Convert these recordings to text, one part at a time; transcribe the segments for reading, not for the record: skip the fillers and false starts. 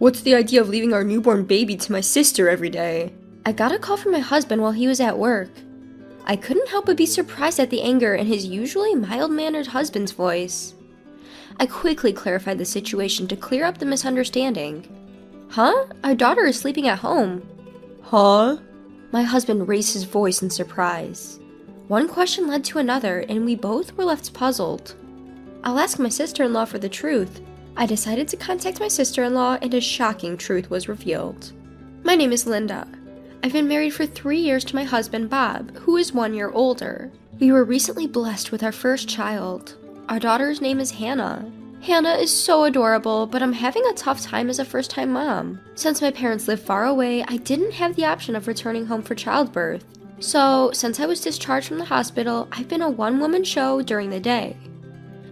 What's the idea of leaving our newborn baby to my sister every day? I got a call from my husband while he was at work. I couldn't help but be surprised at the anger in his usually mild-mannered husband's voice. I quickly clarified the situation to clear up the misunderstanding. Huh? Our daughter is sleeping at home. Huh? My husband raised his voice in surprise. One question led to another, and we both were left puzzled. I'll ask my sister-in-law for the truth. I decided to contact my sister-in-law, and a shocking truth was revealed. My name is Linda. I've been married for 3 years to my husband, Bob, who is 1 year older. We were recently blessed with our first child. Our daughter's name is Hannah. Hannah is so adorable, but I'm having a tough time as a first-time mom. Since my parents live far away, I didn't have the option of returning home for childbirth. So, since I was discharged from the hospital, I've been a one-woman show during the day.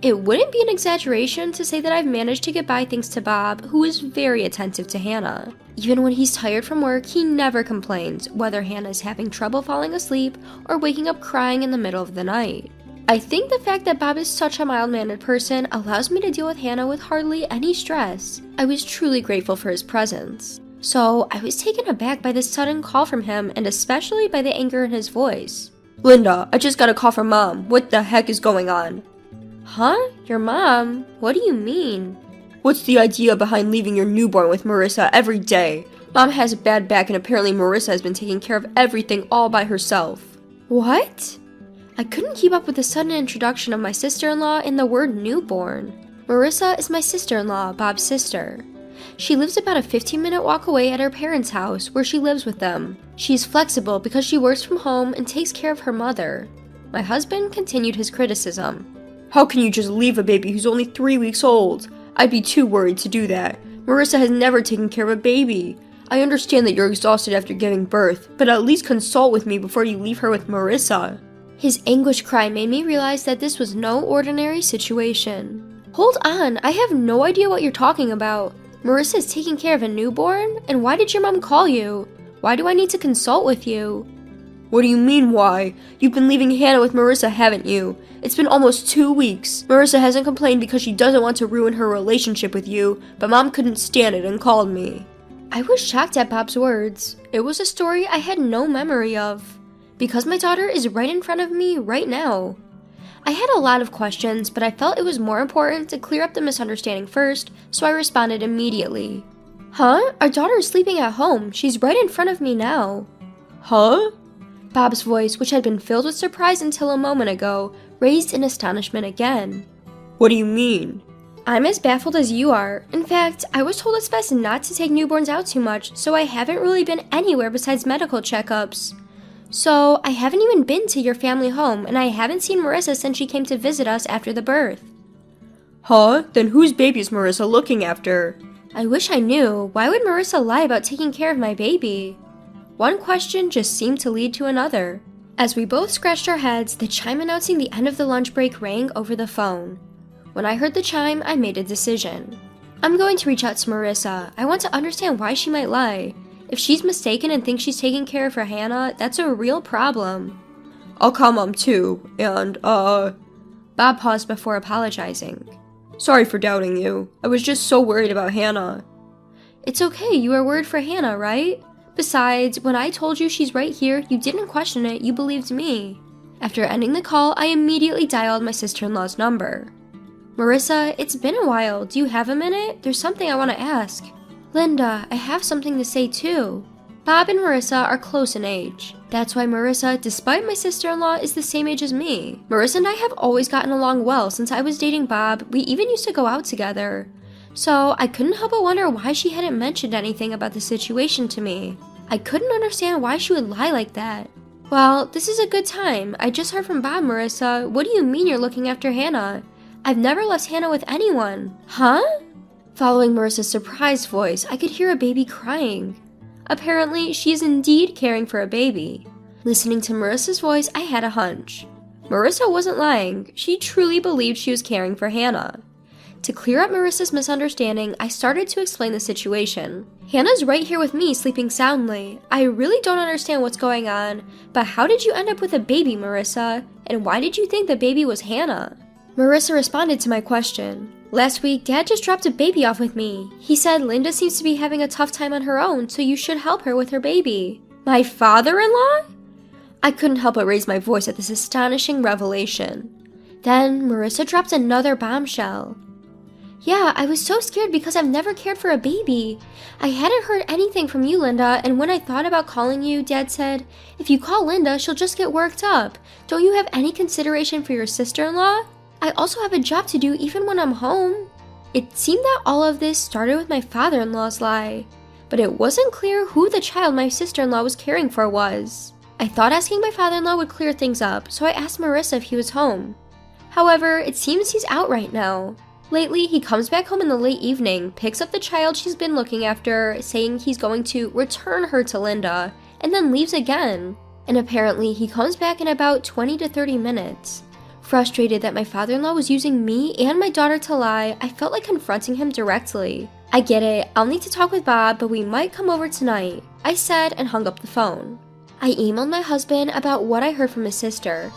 It wouldn't be an exaggeration to say that I've managed to get by thanks to Bob, who is very attentive to Hannah. Even when he's tired from work, he never complains, whether Hannah is having trouble falling asleep or waking up crying in the middle of the night. I think the fact that Bob is such a mild-mannered person allows me to deal with Hannah with hardly any stress. I was truly grateful for his presence. So, I was taken aback by this sudden call from him, and especially by the anger in his voice. Linda, I just got a call from Mom. What the heck is going on? Huh? Your mom? What do you mean? What's the idea behind leaving your newborn with Marissa every day? Mom has a bad back and apparently Marissa has been taking care of everything all by herself. What? I couldn't keep up with the sudden introduction of my sister-in-law and the word newborn. Marissa is my sister-in-law, Bob's sister. She lives about a 15-minute walk away at her parents' house, where she lives with them. She's flexible because she works from home and takes care of her mother. My husband continued his criticism. How can you just leave a baby who's only 3 weeks old? I'd be too worried to do that. Marissa has never taken care of a baby. I understand that you're exhausted after giving birth, but at least consult with me before you leave her with Marissa. His anguished cry made me realize that this was no ordinary situation. Hold on, I have no idea what you're talking about. Marissa is taking care of a newborn? And why did your mom call you? Why do I need to consult with you? What do you mean, why? You've been leaving Hannah with Marissa, haven't you? It's been almost 2 weeks. Marissa hasn't complained because she doesn't want to ruin her relationship with you, but Mom couldn't stand it and called me. I was shocked at Bob's words. It was a story I had no memory of. Because my daughter is right in front of me right now. I had a lot of questions, but I felt it was more important to clear up the misunderstanding first, so I responded immediately. Huh? Our daughter is sleeping at home. She's right in front of me now. Huh? Bob's voice, which had been filled with surprise until a moment ago, raised in astonishment again. What do you mean? I'm as baffled as you are. In fact, I was told it's best not to take newborns out too much, so I haven't really been anywhere besides medical checkups. So, I haven't even been to your family home, and I haven't seen Marissa since she came to visit us after the birth. Huh? Then whose baby is Marissa looking after? I wish I knew. Why would Marissa lie about taking care of my baby? One question just seemed to lead to another. As we both scratched our heads, the chime announcing the end of the lunch break rang over the phone. When I heard the chime, I made a decision. I'm going to reach out to Marissa. I want to understand why she might lie. If she's mistaken and thinks she's taking care of her Hannah, that's a real problem. I'll call Mom too, and, Bob paused before apologizing. Sorry for doubting you. I was just so worried about Hannah. It's okay, you were worried for Hannah, right? Besides, when I told you she's right here, you didn't question it, you believed me. After ending the call, I immediately dialed my sister-in-law's number. Marissa, it's been a while. Do you have a minute? There's something I want to ask. Linda, I have something to say too. Bob and Marissa are close in age. That's why Marissa, despite my sister-in-law, is the same age as me. Marissa and I have always gotten along well since I was dating Bob. We even used to go out together. So, I couldn't help but wonder why she hadn't mentioned anything about the situation to me. I couldn't understand why she would lie like that. Well, this is a good time. I just heard from Bob, Marissa. What do you mean you're looking after Hannah? I've never left Hannah with anyone. Huh? Following Marissa's surprised voice, I could hear a baby crying. Apparently, she is indeed caring for a baby. Listening to Marissa's voice, I had a hunch. Marissa wasn't lying. She truly believed she was caring for Hannah. To clear up Marissa's misunderstanding, I started to explain the situation. Hannah's right here with me, sleeping soundly. I really don't understand what's going on, but how did you end up with a baby, Marissa? And why did you think the baby was Hannah? Marissa responded to my question. Last week, Dad just dropped a baby off with me. He said Linda seems to be having a tough time on her own, so you should help her with her baby. My father-in-law? I couldn't help but raise my voice at this astonishing revelation. Then, Marissa dropped another bombshell. Yeah, I was so scared because I've never cared for a baby. I hadn't heard anything from you, Linda, and when I thought about calling you, Dad said, if you call Linda, she'll just get worked up. Don't you have any consideration for your sister-in-law? I also have a job to do even when I'm home. It seemed that all of this started with my father-in-law's lie, but it wasn't clear who the child my sister-in-law was caring for was. I thought asking my father-in-law would clear things up, so I asked Marissa if he was home. However, it seems he's out right now. Lately, he comes back home in the late evening, picks up the child she's been looking after, saying he's going to return her to Linda, and then leaves again. And apparently, he comes back in about 20 to 30 minutes. Frustrated that my father-in-law was using me and my daughter to lie, I felt like confronting him directly. I get it, I'll need to talk with Bob, but we might come over tonight, I said and hung up the phone. I emailed my husband about what I heard from his sister.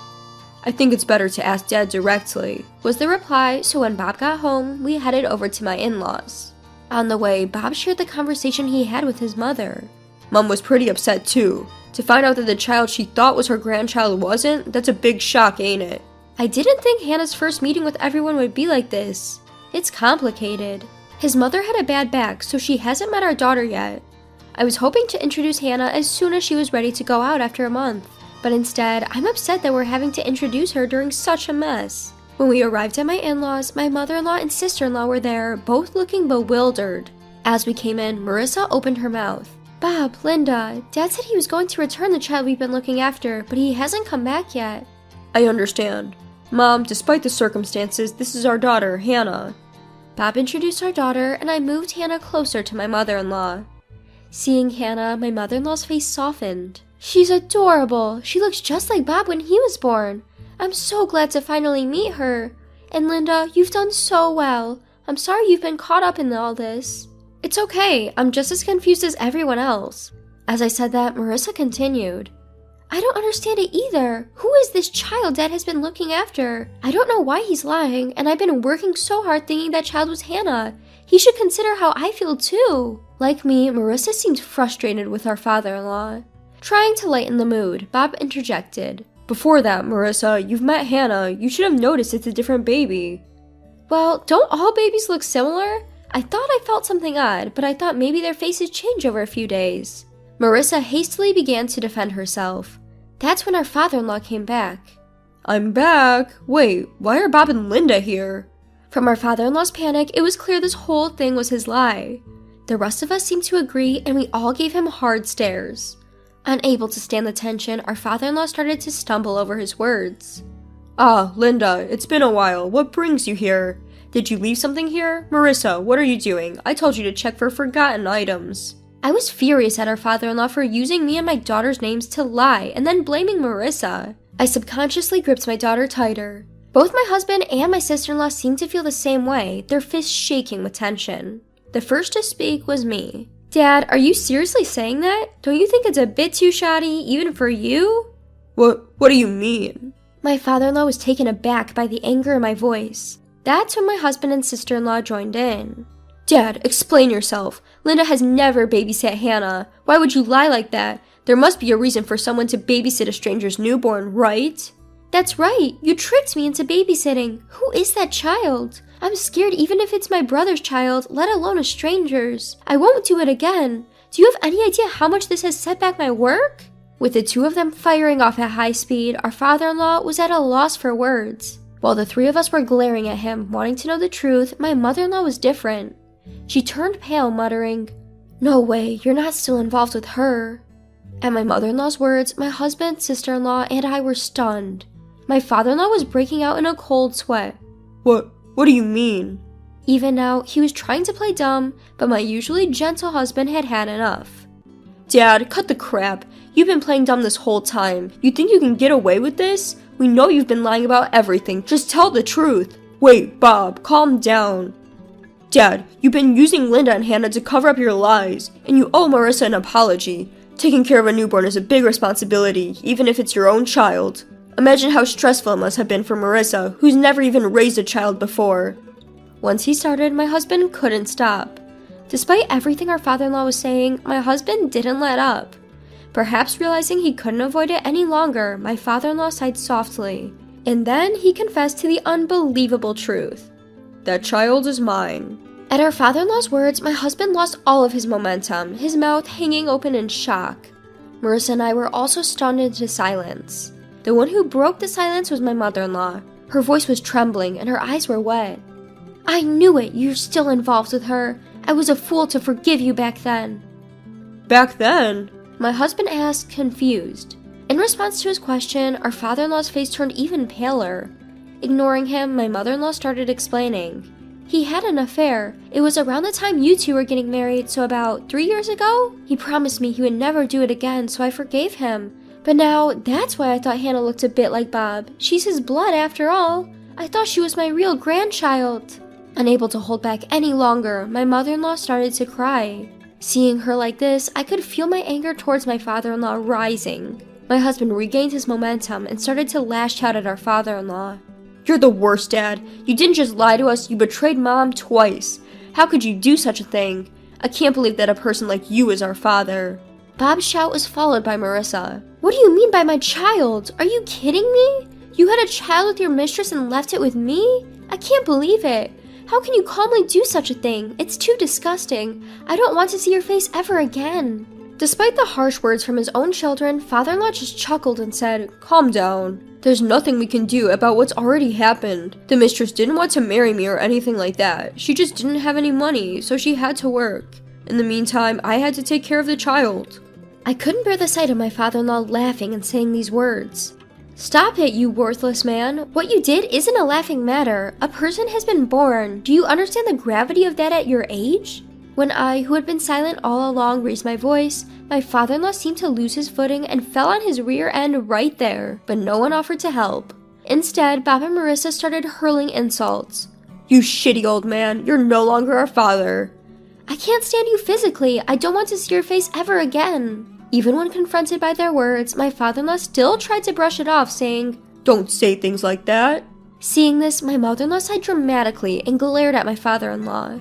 I think it's better to ask Dad directly, was the reply, so when Bob got home, we headed over to my in-laws. On the way, Bob shared the conversation he had with his mother. Mom was pretty upset too. To find out that the child she thought was her grandchild wasn't, that's a big shock, ain't it? I didn't think Hannah's first meeting with everyone would be like this. It's complicated. His mother had a bad back, so she hasn't met our daughter yet. I was hoping to introduce Hannah as soon as she was ready to go out after a month. But instead, I'm upset that we're having to introduce her during such a mess. When we arrived at my in-laws, my mother-in-law and sister-in-law were there, both looking bewildered. As we came in, Marissa opened her mouth. Bob, Linda, Dad said he was going to return the child we've been looking after, but he hasn't come back yet. I understand. Mom, despite the circumstances, this is our daughter, Hannah. Bob introduced our daughter, and I moved Hannah closer to my mother-in-law. Seeing Hannah, my mother-in-law's face softened. She's adorable. She looks just like Bob when he was born. I'm so glad to finally meet her. And Linda, you've done so well. I'm sorry you've been caught up in all this. It's okay. I'm just as confused as everyone else. As I said that, Marissa continued. I don't understand it either. Who is this child Dad has been looking after? I don't know why he's lying, and I've been working so hard thinking that child was Hannah. He should consider how I feel too. Like me, Marissa seemed frustrated with our father-in-law. Trying to lighten the mood, Bob interjected. Before that, Marissa, you've met Hannah. You should have noticed it's a different baby. Well, don't all babies look similar? I thought I felt something odd, but I thought maybe their faces change over a few days. Marissa hastily began to defend herself. That's when our father-in-law came back. I'm back. Wait, why are Bob and Linda here? From our father-in-law's panic, it was clear this whole thing was his lie. The rest of us seemed to agree, and we all gave him hard stares. Unable to stand the tension, our father-in-law started to stumble over his words. Ah, Linda, it's been a while. What brings you here? Did you leave something here? Marissa, what are you doing? I told you to check for forgotten items. I was furious at our father-in-law for using me and my daughter's names to lie and then blaming Marissa. I subconsciously gripped my daughter tighter. Both my husband and my sister-in-law seemed to feel the same way, their fists shaking with tension. The first to speak was me. Dad, are you seriously saying that? Don't you think it's a bit too shoddy, even for you? What do you mean? My father-in-law was taken aback by the anger in my voice. That's when my husband and sister-in-law joined in. Dad, explain yourself. Linda has never babysat Hannah. Why would you lie like that? There must be a reason for someone to babysit a stranger's newborn, right? That's right. You tricked me into babysitting. Who is that child? I'm scared even if it's my brother's child, let alone a stranger's. I won't do it again. Do you have any idea how much this has set back my work? With the two of them firing off at high speed, our father-in-law was at a loss for words. While the three of us were glaring at him, wanting to know the truth, my mother-in-law was different. She turned pale, muttering, "No way, you're not still involved with her." At my mother-in-law's words, my husband, sister-in-law, and I were stunned. My father-in-law was breaking out in a cold sweat. What do you mean? Even now, he was trying to play dumb, but my usually gentle husband had had enough. Dad, cut the crap. You've been playing dumb this whole time. You think you can get away with this? We know you've been lying about everything. Just tell the truth. Wait, Bob, calm down. Dad, you've been using Linda and Hannah to cover up your lies, and you owe Marissa an apology. Taking care of a newborn is a big responsibility, even if it's your own child. Imagine how stressful it must have been for Marissa, who's never even raised a child before. Once he started, my husband couldn't stop. Despite everything our father-in-law was saying, my husband didn't let up. Perhaps realizing he couldn't avoid it any longer, my father-in-law sighed softly, and then he confessed to the unbelievable truth. That child is mine. At our father-in-law's words, my husband lost all of his momentum, his mouth hanging open in shock. Marissa and I were also stunned into silence. The one who broke the silence was my mother-in-law. Her voice was trembling and her eyes were wet. I knew it, you're still involved with her. I was a fool to forgive you back then. Back then? My husband asked, confused. In response to his question, our father-in-law's face turned even paler. Ignoring him, my mother-in-law started explaining. He had an affair. It was around the time you two were getting married, so about 3 years ago? He promised me he would never do it again, so I forgave him. But now, that's why I thought Hannah looked a bit like Bob. She's his blood after all. I thought she was my real grandchild. Unable to hold back any longer, my mother-in-law started to cry. Seeing her like this, I could feel my anger towards my father-in-law rising. My husband regained his momentum and started to lash out at our father-in-law. You're the worst, Dad. You didn't just lie to us, you betrayed Mom twice. How could you do such a thing? I can't believe that a person like you is our father. Bob's shout was followed by Marissa. What do you mean by my child? Are you kidding me? You had a child with your mistress and left it with me? I can't believe it. How can you calmly do such a thing? It's too disgusting. I don't want to see your face ever again. Despite the harsh words from his own children, father-in-law just chuckled and said, Calm down. There's nothing we can do about what's already happened. The mistress didn't want to marry me or anything like that. She just didn't have any money, so she had to work. In the meantime, I had to take care of the child. I couldn't bear the sight of my father-in-law laughing and saying these words. Stop it, you worthless man. What you did isn't a laughing matter. A person has been born. Do you understand the gravity of that at your age? When I, who had been silent all along, raised my voice, my father-in-law seemed to lose his footing and fell on his rear end right there, but no one offered to help. Instead, Bob and Marissa started hurling insults. You shitty old man, you're no longer our father. I can't stand you physically. I don't want to see your face ever again. Even when confronted by their words, my father-in-law still tried to brush it off, saying, Don't say things like that. Seeing this, my mother-in-law sighed dramatically and glared at my father-in-law.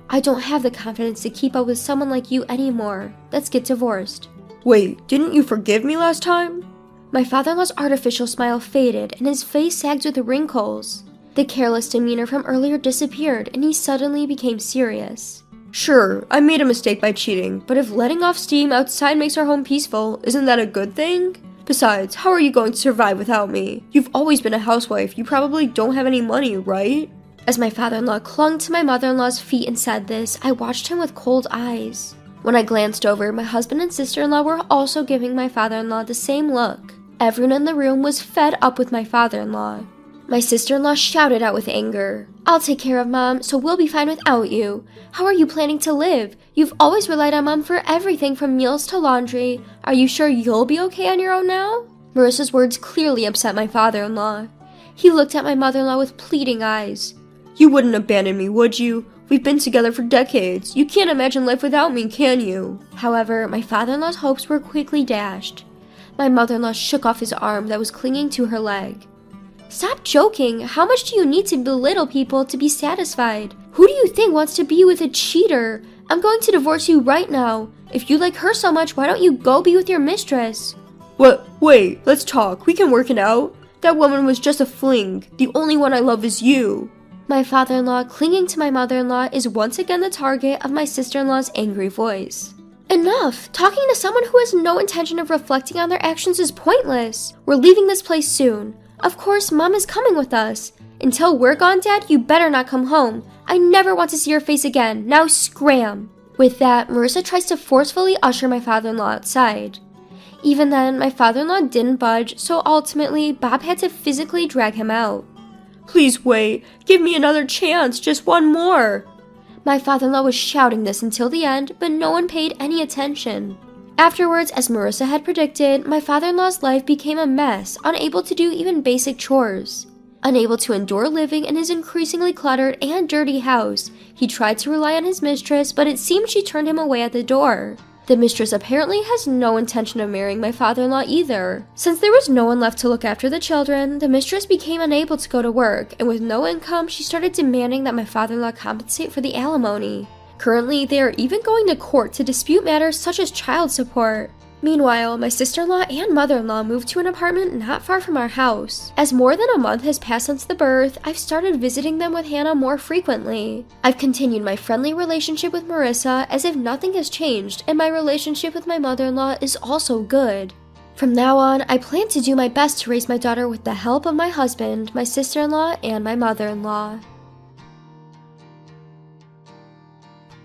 I don't have the confidence to keep up with someone like you anymore. Let's get divorced. Wait, didn't you forgive me last time? My father-in-law's artificial smile faded and his face sagged with wrinkles. The careless demeanor from earlier disappeared and he suddenly became serious. Sure, I made a mistake by cheating, but if letting off steam outside makes our home peaceful, isn't that a good thing? Besides, how are you going to survive without me? You've always been a housewife, you probably don't have any money, right? As my father-in-law clung to my mother-in-law's feet and said this, I watched him with cold eyes. When I glanced over, my husband and sister-in-law were also giving my father-in-law the same look. Everyone in the room was fed up with my father-in-law. My sister-in-law shouted out with anger. I'll take care of Mom, so we'll be fine without you. How are you planning to live? You've always relied on Mom for everything from meals to laundry. Are you sure you'll be okay on your own now? Marissa's words clearly upset my father-in-law. He looked at my mother-in-law with pleading eyes. You wouldn't abandon me, would you? We've been together for decades. You can't imagine life without me, can you? However, my father-in-law's hopes were quickly dashed. My mother-in-law shook off his arm that was clinging to her leg. Stop joking. How much do you need to belittle people to be satisfied? Who do you think wants to be with a cheater? I'm going to divorce you right now. If you like her so much, why don't you go be with your mistress? What? Wait, let's talk. We can work it out. That woman was just a fling. The only one I love is you. My father-in-law, clinging to my mother-in-law, is once again the target of my sister-in-law's angry voice. Enough! Talking to someone who has no intention of reflecting on their actions is pointless. We're leaving this place soon. Of course, Mom is coming with us. Until we're gone, Dad, you better not come home. I never want to see your face again. Now scram! With that, Marissa tries to forcefully usher my father-in-law outside. Even then, my father-in-law didn't budge, so ultimately, Bob had to physically drag him out. Please wait. Give me another chance. Just one more. My father-in-law was shouting this until the end, but no one paid any attention. Afterwards, as Marissa had predicted, my father-in-law's life became a mess, unable to do even basic chores. Unable to endure living in his increasingly cluttered and dirty house, he tried to rely on his mistress, but it seemed she turned him away at the door. The mistress apparently has no intention of marrying my father-in-law either. Since there was no one left to look after the children, the mistress became unable to go to work, and with no income, she started demanding that my father-in-law compensate for the alimony. Currently, they are even going to court to dispute matters such as child support. Meanwhile, my sister-in-law and mother-in-law moved to an apartment not far from our house. As more than a month has passed since the birth, I've started visiting them with Hannah more frequently. I've continued my friendly relationship with Marissa as if nothing has changed, and my relationship with my mother-in-law is also good. From now on, I plan to do my best to raise my daughter with the help of my husband, my sister-in-law, and my mother-in-law.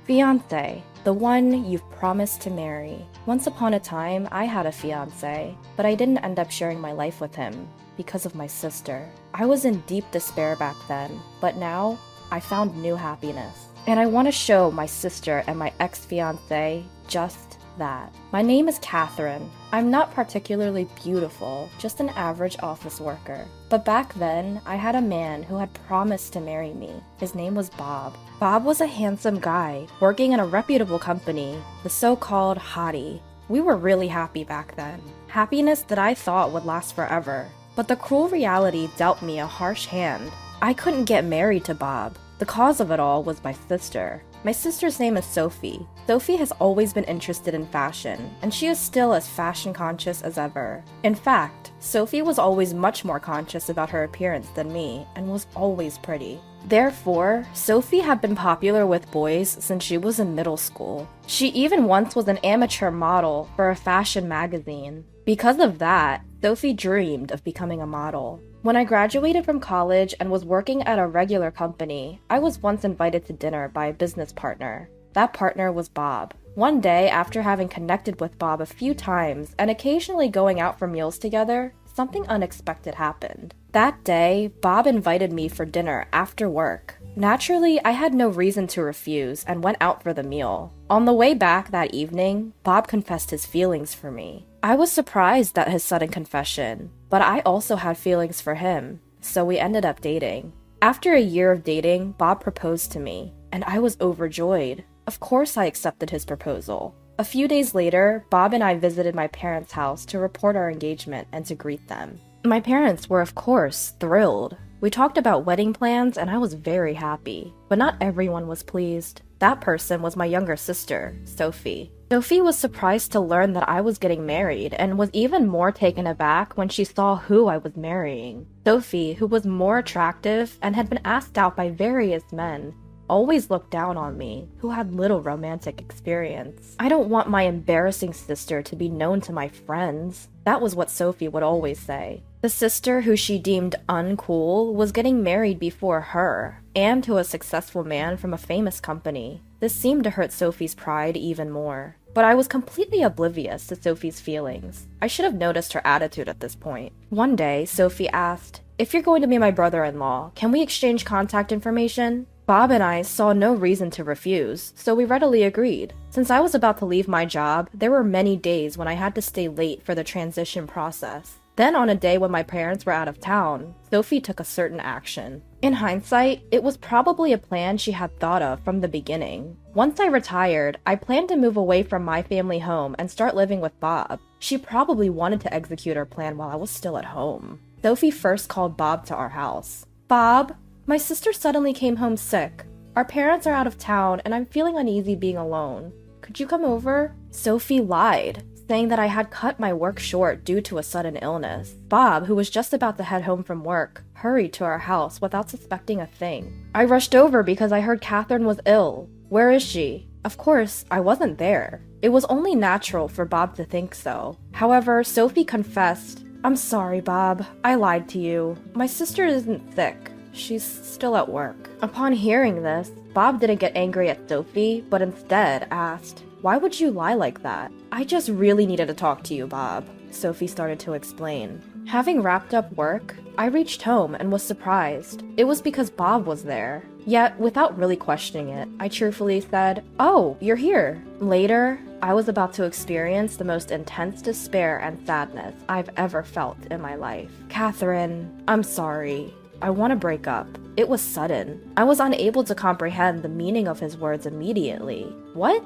Fiancé, the one you've promised to marry. Once upon a time, I had a fiancé, but I didn't end up sharing my life with him because of my sister. I was in deep despair back then, but now I found new happiness. And I want to show my sister and my ex-fiancé just that. My name is Catherine. I'm not particularly beautiful, just an average office worker. But back then, I had a man who had promised to marry me. His name was Bob. Bob was a handsome guy, working in a reputable company, the so-called hottie. We were really happy back then. Happiness that I thought would last forever. But the cruel reality dealt me a harsh hand. I couldn't get married to Bob. The cause of it all was my sister. My sister's name is Sophie. Sophie has always been interested in fashion, and she is still as fashion conscious as ever. In fact, Sophie was always much more conscious about her appearance than me, and was always pretty. Therefore, Sophie had been popular with boys since she was in middle school. She even once was an amateur model for a fashion magazine. Because of that, Sophie dreamed of becoming a model. When I graduated from college and was working at a regular company, I was once invited to dinner by a business partner. That partner was Bob. One day, after having connected with Bob a few times and occasionally going out for meals together, something unexpected happened. That day, Bob invited me for dinner after work. Naturally, I had no reason to refuse and went out for the meal. On the way back that evening, Bob confessed his feelings for me. I was surprised at his sudden confession, but I also had feelings for him, so we ended up dating. After a year of dating, Bob proposed to me, and I was overjoyed. Of course I accepted his proposal. A few days later, Bob and I visited my parents' house to report our engagement and to greet them. My parents were, of course, thrilled. We talked about wedding plans and I was very happy, but not everyone was pleased. That person was my younger sister, Sophie. Sophie was surprised to learn that I was getting married and was even more taken aback when she saw who I was marrying. Sophie, who was more attractive and had been asked out by various men, always looked down on me, who had little romantic experience. I don't want my embarrassing sister to be known to my friends. That was what Sophie would always say. The sister who she deemed uncool was getting married before her, and to a successful man from a famous company. This seemed to hurt Sophie's pride even more. But I was completely oblivious to Sophie's feelings. I should have noticed her attitude at this point. One day, Sophie asked, "If you're going to be my brother-in-law, can we exchange contact information?" Bob and I saw no reason to refuse, so we readily agreed. Since I was about to leave my job, there were many days when I had to stay late for the transition process. Then on a day when my parents were out of town, Sophie took a certain action. In hindsight, it was probably a plan she had thought of from the beginning. Once I retired, I planned to move away from my family home and start living with Bob. She probably wanted to execute her plan while I was still at home. Sophie first called Bob to our house. "Bob, my sister suddenly came home sick. Our parents are out of town and I'm feeling uneasy being alone. Could you come over?" Sophie lied, saying that I had cut my work short due to a sudden illness. Bob, who was just about to head home from work, hurried to our house without suspecting a thing. I rushed over because I heard Catherine was ill. Where is she? Of course, I wasn't there. It was only natural for Bob to think so. However, Sophie confessed, "I'm sorry, Bob. I lied to you. My sister isn't sick. She's still at work." Upon hearing this, Bob didn't get angry at Sophie, but instead asked, "Why would you lie like that?" "I just really needed to talk to you, Bob," Sophie started to explain. Having wrapped up work, I reached home and was surprised. It was because Bob was there. Yet, without really questioning it, I cheerfully said, "Oh, you're here." Later, I was about to experience the most intense despair and sadness I've ever felt in my life. "Catherine, I'm sorry. I want to break up." It was sudden. I was unable to comprehend the meaning of his words immediately. "What?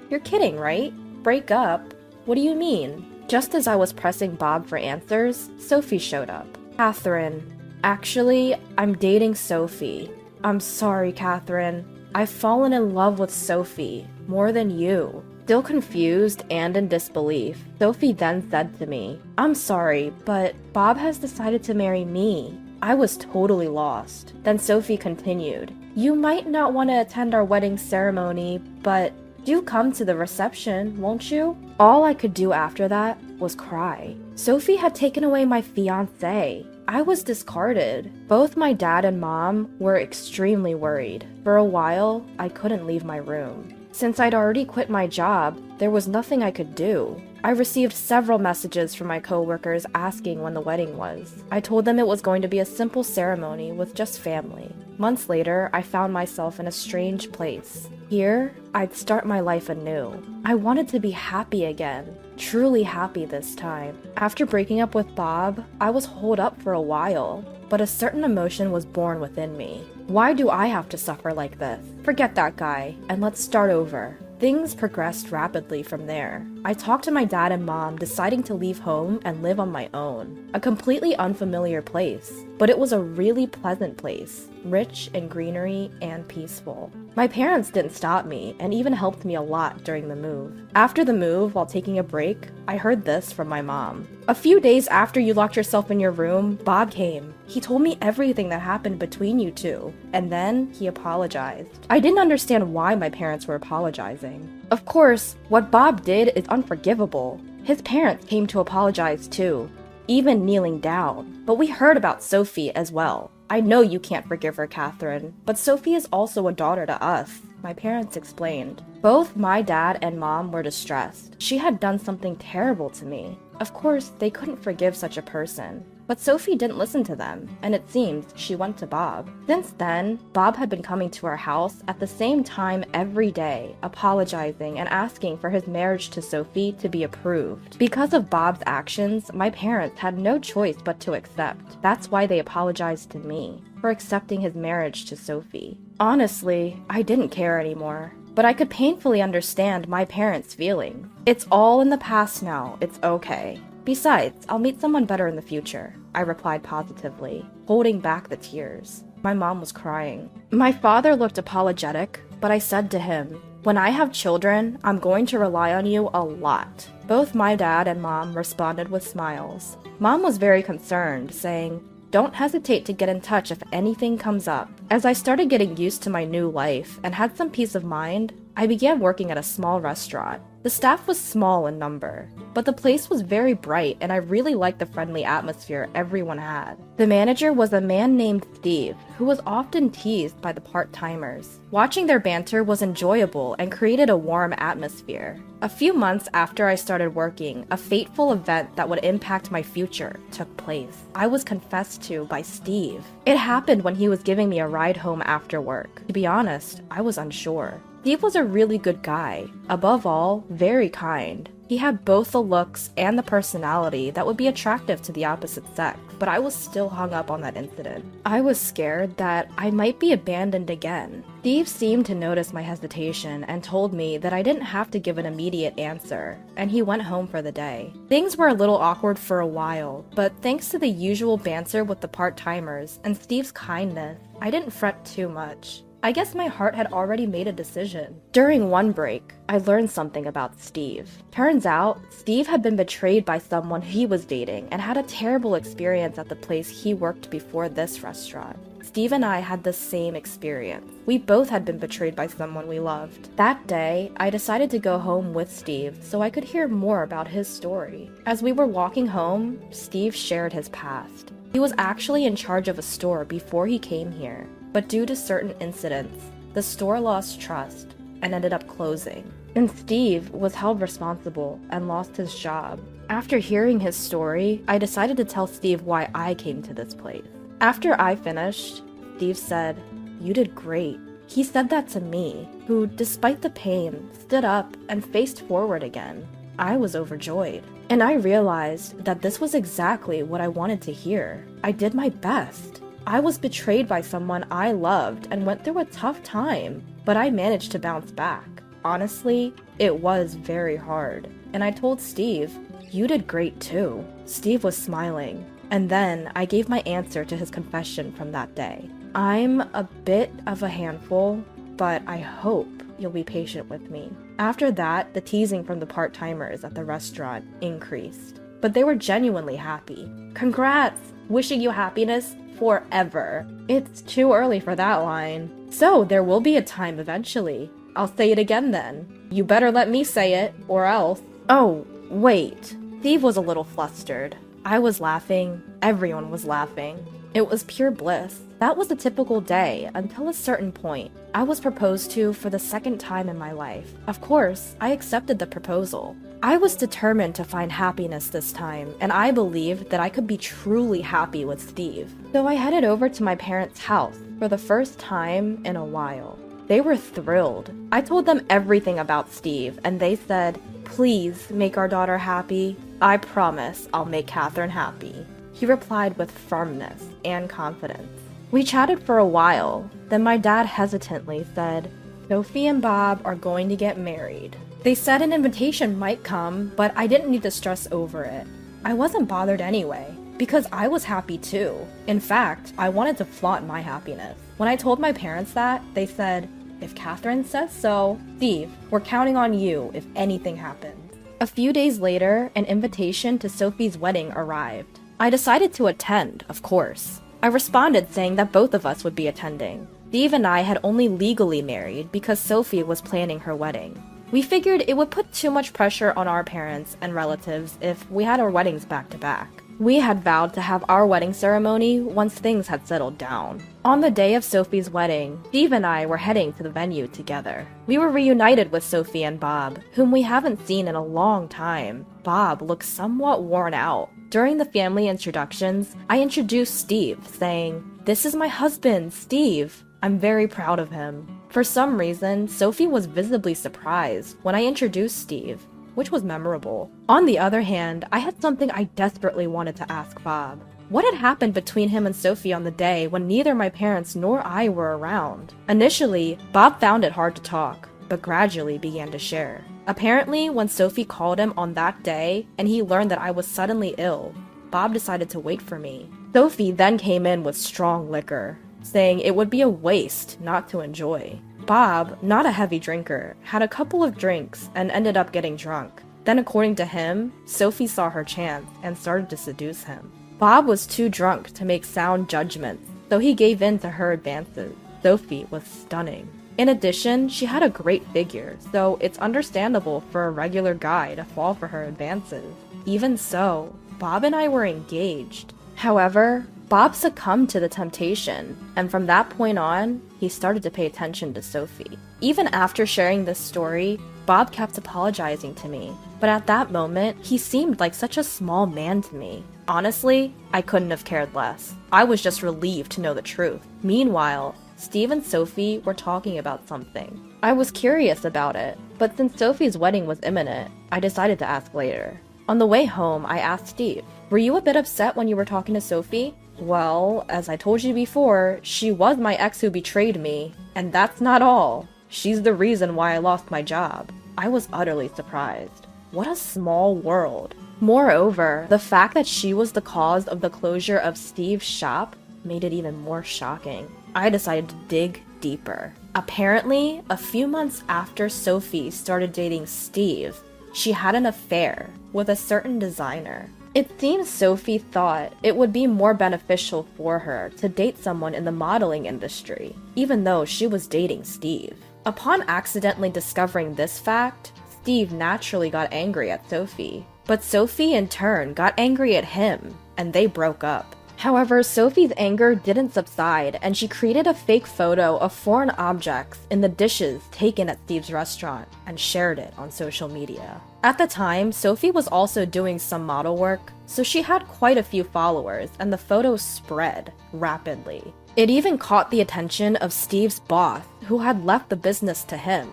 You're kidding, right?" Break up? What do you mean? Just as I was pressing Bob for answers, Sophie showed up. Catherine, actually, I'm dating Sophie. I'm sorry, Catherine. I've fallen in love with Sophie, more than you. Still confused and in disbelief, Sophie then said to me, I'm sorry, but Bob has decided to marry me. I was totally lost. Then Sophie continued, you might not want to attend our wedding ceremony, but do come to the reception, won't you? All I could do after that was cry. Sophie had taken away my fiancé. I was discarded. Both my dad and mom were extremely worried. For a while, I couldn't leave my room. Since I'd already quit my job, there was nothing I could do. I received several messages from my coworkers asking when the wedding was. I told them it was going to be a simple ceremony with just family. Months later, I found myself in a strange place. Here, I'd start my life anew. I wanted to be happy again, truly happy this time. After breaking up with Bob, I was holed up for a while, but a certain emotion was born within me. Why do I have to suffer like this? Forget that guy, and let's start over. Things progressed rapidly from there. I talked to my dad and mom, deciding to leave home and live on my own. A completely unfamiliar place, but it was a really pleasant place, rich in greenery and peaceful. My parents didn't stop me and even helped me a lot during the move. After the move, while taking a break, I heard this from my mom. A few days after you locked yourself in your room, Bob came. He told me everything that happened between you two, and then he apologized. I didn't understand why my parents were apologizing. Of course, what Bob did is unforgivable. His parents came to apologize too, even kneeling down. But we heard about Sophie as well. I know you can't forgive her, Catherine, but Sophie is also a daughter to us, my parents explained. Both my dad and mom were distressed. She had done something terrible to me. Of course, they couldn't forgive such a person. But Sophie didn't listen to them, and it seems she went to Bob. Since then, Bob had been coming to our house at the same time every day, apologizing and asking for his marriage to Sophie to be approved. Because of Bob's actions, my parents had no choice but to accept. That's why they apologized to me for accepting his marriage to Sophie. Honestly, I didn't care anymore, but I could painfully understand my parents' feelings. It's all in the past now, it's okay. Besides, I'll meet someone better in the future, I replied positively, holding back the tears. My mom was crying. My father looked apologetic, but I said to him, when I have children, I'm going to rely on you a lot. Both my dad and mom responded with smiles. Mom was very concerned, saying, don't hesitate to get in touch if anything comes up. As I started getting used to my new life and had some peace of mind, I began working at a small restaurant. The staff was small in number, but the place was very bright and I really liked the friendly atmosphere everyone had. The manager was a man named Steve, who was often teased by the part-timers. Watching their banter was enjoyable and created a warm atmosphere. A few months after I started working, a fateful event that would impact my future took place. I was confessed to by Steve. It happened when he was giving me a ride home after work. To be honest, I was unsure. Steve was a really good guy. Above all, very kind. He had both the looks and the personality that would be attractive to the opposite sex, but I was still hung up on that incident. I was scared that I might be abandoned again. Steve seemed to notice my hesitation and told me that I didn't have to give an immediate answer, and he went home for the day. Things were a little awkward for a while, but thanks to the usual banter with the part-timers and Steve's kindness, I didn't fret too much. I guess my heart had already made a decision. During one break, I learned something about Steve. Turns out, Steve had been betrayed by someone he was dating and had a terrible experience at the place he worked before this restaurant. Steve and I had the same experience. We both had been betrayed by someone we loved. That day, I decided to go home with Steve so I could hear more about his story. As we were walking home, Steve shared his past. He was actually in charge of a store before he came here. But due to certain incidents, the store lost trust and ended up closing. And Steve was held responsible and lost his job. After hearing his story, I decided to tell Steve why I came to this place. After I finished, Steve said, "You did great." He said that to me, who, despite the pain, stood up and faced forward again. I was overjoyed. And I realized that this was exactly what I wanted to hear. I did my best. I was betrayed by someone I loved and went through a tough time, but I managed to bounce back. Honestly, it was very hard. And I told Steve, "You did great too." Steve was smiling. And then I gave my answer to his confession from that day. "I'm a bit of a handful, but I hope you'll be patient with me." After that, the teasing from the part-timers at the restaurant increased. But they were genuinely happy. "Congrats! Wishing you happiness forever." It's too early for that line. So there will be a time eventually. I'll say it again then. You better let me say it, or else. Oh, wait. Steve was a little flustered. I was laughing. Everyone was laughing. It was pure bliss. That was a typical day until a certain point. I was proposed to for the second time in my life. Of course, I accepted the proposal. I was determined to find happiness this time, and I believed that I could be truly happy with Steve. So I headed over to my parents' house for the first time in a while. They were thrilled. I told them everything about Steve, and they said, "Please make our daughter happy. I promise I'll make Catherine happy." He replied with firmness and confidence. We chatted for a while, then my dad hesitantly said, "Sophie and Bob are going to get married." They said an invitation might come, but I didn't need to stress over it. I wasn't bothered anyway, because I was happy too. In fact, I wanted to flaunt my happiness. When I told my parents that, they said, "If Catherine says so, Steve, we're counting on you if anything happens." A few days later, an invitation to Sophie's wedding arrived. I decided to attend, of course. I responded saying that both of us would be attending. Steve and I had only legally married because Sophie was planning her wedding. We figured it would put too much pressure on our parents and relatives if we had our weddings back to back. We had vowed to have our wedding ceremony once things had settled down. On the day of Sophie's wedding, Steve and I were heading to the venue together. We were reunited with Sophie and Bob, whom we haven't seen in a long time. Bob looked somewhat worn out. During the family introductions, I introduced Steve, saying, "This is my husband, Steve. I'm very proud of him." For some reason, Sophie was visibly surprised when I introduced Steve, which was memorable. On the other hand, I had something I desperately wanted to ask Bob. What had happened between him and Sophie on the day when neither my parents nor I were around? Initially, Bob found it hard to talk, but gradually began to share. Apparently, when Sophie called him on that day and he learned that I was suddenly ill, Bob decided to wait for me. Sophie then came in with strong liquor, saying it would be a waste not to enjoy. Bob, not a heavy drinker, had a couple of drinks and ended up getting drunk. Then according to him, Sophie saw her chance and started to seduce him. Bob was too drunk to make sound judgments, so he gave in to her advances. Sophie was stunning. In addition, she had a great figure, so it's understandable for a regular guy to fall for her advances. Even so, Bob and I were engaged. However, Bob succumbed to the temptation, and from that point on, he started to pay attention to Sophie. Even after sharing this story, Bob kept apologizing to me, but at that moment, he seemed like such a small man to me. Honestly, I couldn't have cared less. I was just relieved to know the truth. Meanwhile, Steve and Sophie were talking about something. I was curious about it, but since Sophie's wedding was imminent, I decided to ask later. On the way home, I asked Steve, "Were you a bit upset when you were talking to Sophie?" "Well, as I told you before, she was my ex who betrayed me, and that's not all. She's the reason why I lost my job." I was utterly surprised. What a small world. Moreover, the fact that she was the cause of the closure of Steve's shop made it even more shocking. I decided to dig deeper. Apparently, a few months after Sophie started dating Steve, she had an affair with a certain designer. It seems Sophie thought it would be more beneficial for her to date someone in the modeling industry, even though she was dating Steve. Upon accidentally discovering this fact, Steve naturally got angry at Sophie. But Sophie in turn got angry at him, and they broke up. However, Sophie's anger didn't subside, and she created a fake photo of foreign objects in the dishes taken at Steve's restaurant and shared it on social media. At the time, Sophie was also doing some model work, so she had quite a few followers, and the photo spread rapidly. It even caught the attention of Steve's boss, who had left the business to him.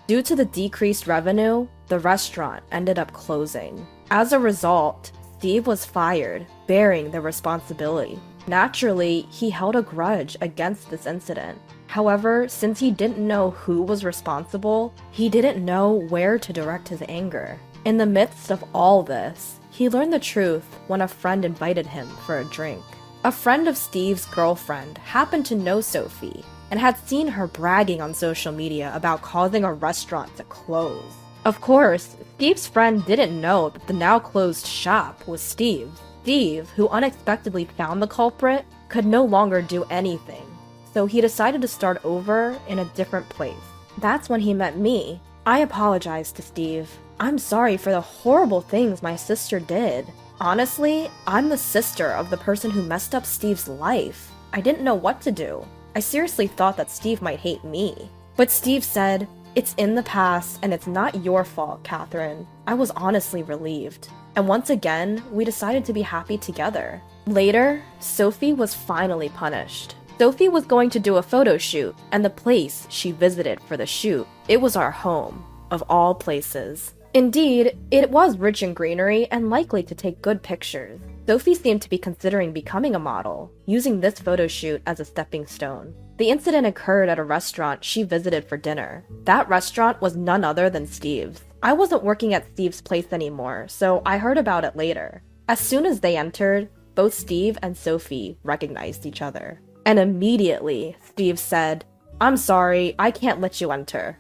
Due to the decreased revenue, the restaurant ended up closing. As a result, Steve was fired, bearing the responsibility. Naturally, he held a grudge against this incident. However, since he didn't know who was responsible, he didn't know where to direct his anger. In the midst of all this, he learned the truth when a friend invited him for a drink. A friend of Steve's girlfriend happened to know Sophie and had seen her bragging on social media about causing a restaurant to close. Of course, Steve's friend didn't know that the now closed shop was Steve's. Steve, who unexpectedly found the culprit, could no longer do anything, so he decided to start over in a different place. That's when he met me. I apologized to Steve. I'm sorry for the horrible things my sister did. Honestly, I'm the sister of the person who messed up Steve's life. I didn't know what to do. I seriously thought that Steve might hate me. But Steve said, "It's in the past and it's not your fault, Catherine." I was honestly relieved. And once again, we decided to be happy together. Later, Sophie was finally punished. Sophie was going to do a photo shoot, and the place she visited for the shoot, it was our home, of all places. Indeed, it was rich in greenery and likely to take good pictures. Sophie seemed to be considering becoming a model, using this photo shoot as a stepping stone. The incident occurred at a restaurant she visited for dinner. That restaurant was none other than Steve's. I wasn't working at Steve's place anymore, so I heard about it later. As soon as they entered, both Steve and Sophie recognized each other. And immediately, Steve said, "I'm sorry, I can't let you enter,"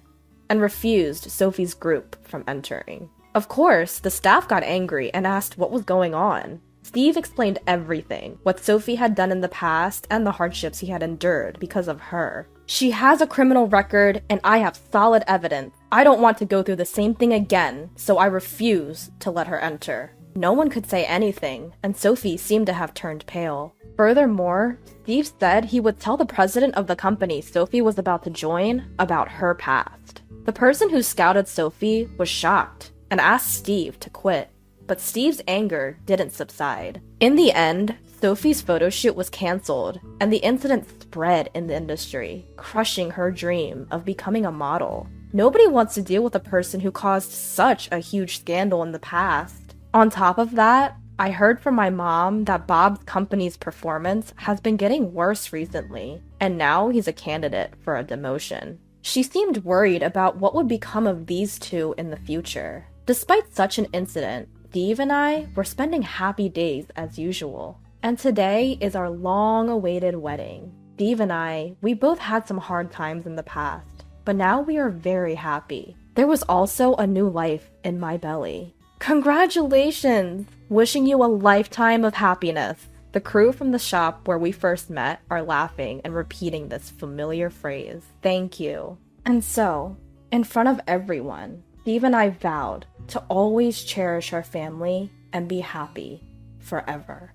and refused Sophie's group from entering. Of course, the staff got angry and asked what was going on. Steve explained everything, what Sophie had done in the past and the hardships he had endured because of her. "She has a criminal record and I have solid evidence. I don't want to go through the same thing again, so I refuse to let her enter." No one could say anything, and Sophie seemed to have turned pale. Furthermore, Steve said he would tell the president of the company Sophie was about to join about her past. The person who scouted Sophie was shocked and asked Steve to quit, but Steve's anger didn't subside. In the end, Sophie's photo shoot was canceled, and the incident spread in the industry, crushing her dream of becoming a model. Nobody wants to deal with a person who caused such a huge scandal in the past. On top of that, I heard from my mom that Bob's company's performance has been getting worse recently, and now he's a candidate for a demotion. She seemed worried about what would become of these two in the future. Despite such an incident, Steve and I were spending happy days as usual. And today is our long-awaited wedding. Steve and I, we both had some hard times in the past, but now we are very happy. There was also a new life in my belly. Congratulations! Wishing you a lifetime of happiness. The crew from the shop where we first met are laughing and repeating this familiar phrase. Thank you. And so, in front of everyone, Steve and I vowed to always cherish our family and be happy forever.